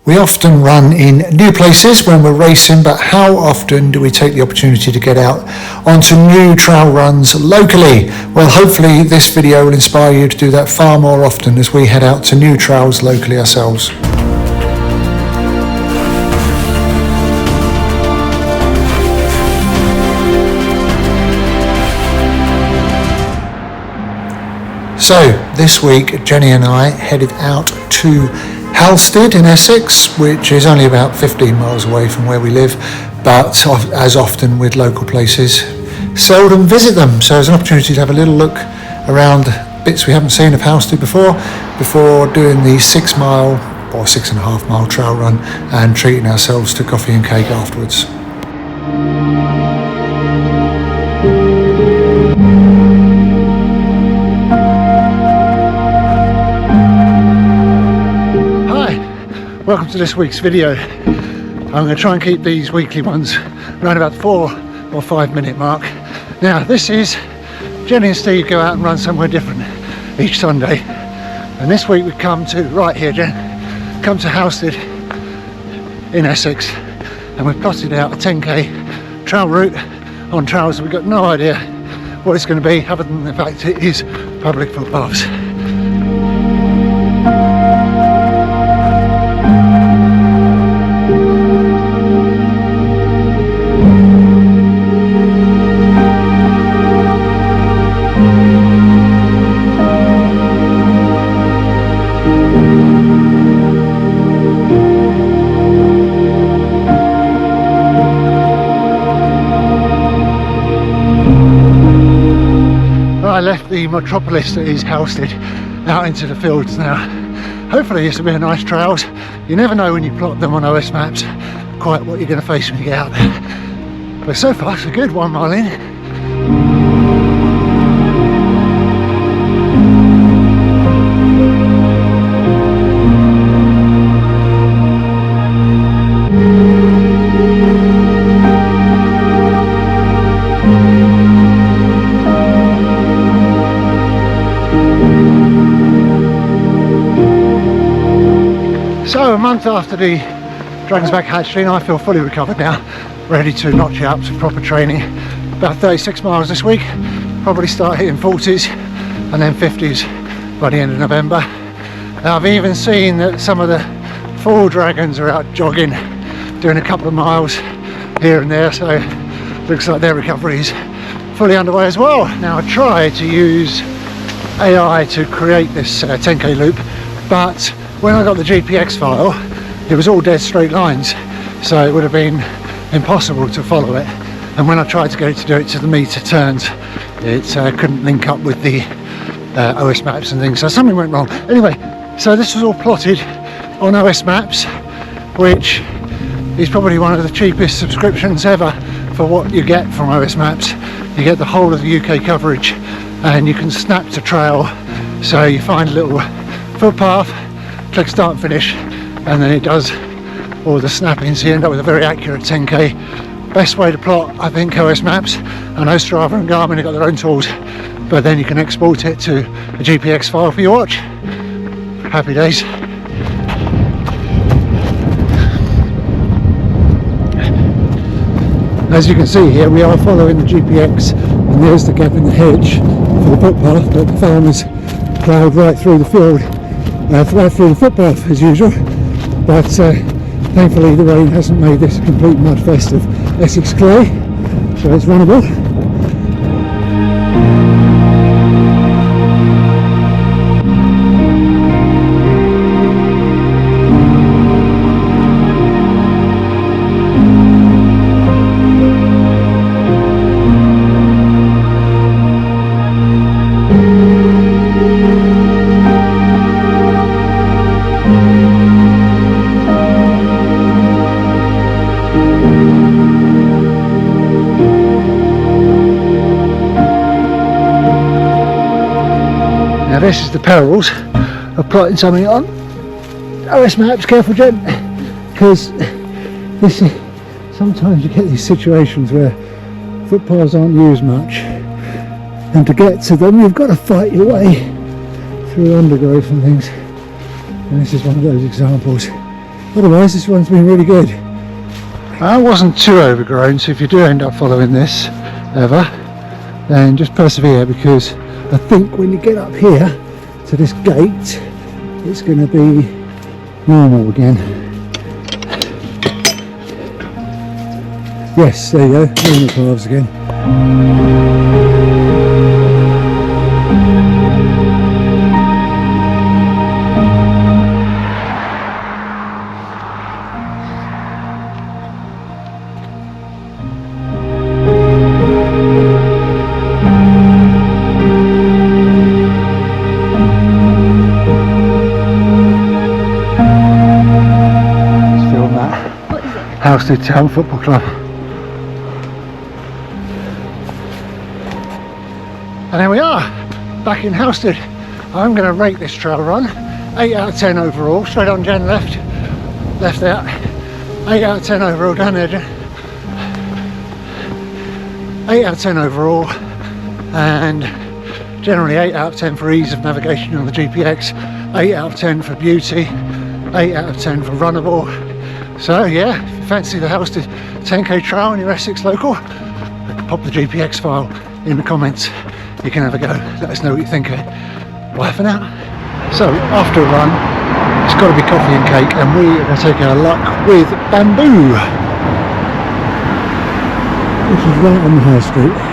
We often run in new places when we're racing, but how often do we take the opportunity to get out onto new trail runs locally? Well, hopefully this video will inspire you to do that far more often as we head out to new trails locally ourselves. So this week Jenny and I headed out to Halstead in Essex, which is only about 15 miles away from where we live, but as often with local places, seldom visit them. So it's an opportunity to have a little look around bits we haven't seen of Halstead before doing the 6 mile or 6.5 mile trail run and treating ourselves to coffee and cake afterwards. Welcome to this week's video. I'm going to try and keep these weekly ones around about the 4 or 5 minute mark. Now this is Jenny and Steve go out and run somewhere different each Sunday, and this week we've come to, right here Jen, come to Halstead in Essex, and we've plotted out a 10k trail route on trails that we've got no idea what it's going to be other than the fact it is public footpaths. I left the metropolis that is Halstead out into the fields now. Hopefully this will be a nice trails. You never know when you plot them on OS maps quite what you're going to face when you get out there. But so far it's a good 1 mile in. So a month after the Dragon's Back hatchery, I feel fully recovered now, ready to notch it up to proper training. About 36 miles this week, probably start hitting 40s and then 50s by the end of November. Now I've even seen that some of the full dragons are out jogging, doing a couple of miles here and there, so looks like their recovery is fully underway as well. Now I tried to use AI to create this 10k loop, but when I got the GPX file, it was all dead straight lines, so it would have been impossible to follow it. And when I tried to get it to do it to the meter turns, it couldn't link up with the OS maps and things, so something went wrong. Anyway, so this was all plotted on OS maps, which is probably one of the cheapest subscriptions ever for what you get from OS maps. You get the whole of the UK coverage, and you can snap to trail, so you find a little footpath, click start and finish, and then it does all the snapping, so you end up with a very accurate 10k. Best way to plot, I think, OS maps. I know Strava and Garmin have got their own tools, but then you can export it to a GPX file for your watch. Happy days. As you can see here, we are following the GPX, and there's the gap in the hedge for the footpath, but the farmers ploughed right through the field, right through the footpath as usual, but thankfully the rain hasn't made this a complete mudfest of Essex clay, so it's runnable. Now this is the perils of plotting something on OS maps. Careful, Jen, because this is, sometimes you get these situations where footpaths aren't used much, and to get to them you've got to fight your way through undergrowth and things, and this is one of those examples. otherwise this one's been really good. I wasn't too overgrown, so if you do end up following this ever, then just persevere, because I think when you get up here to this gate it's going to be normal again. Yes, there you go, normal paths again. Halstead Town Football Club. And there we are, back in Halstead. I'm going to rate this trail run 8 out of 10 overall. Straight on, Jen, left out. 8 out of 10 overall, down there, Jen. 8 out of 10 overall, and generally 8 out of 10 for ease of navigation on the GPX, 8 out of 10 for beauty, 8 out of 10 for runnable. So yeah, if you fancy the Halstead 10k trail and you're Essex local, pop the GPX file in the comments. You can have a go, let us know what you think of it. Bye for now. So after a run, it's got to be coffee and cake, and we are going to take our luck with Bamboo, which is right on the high street.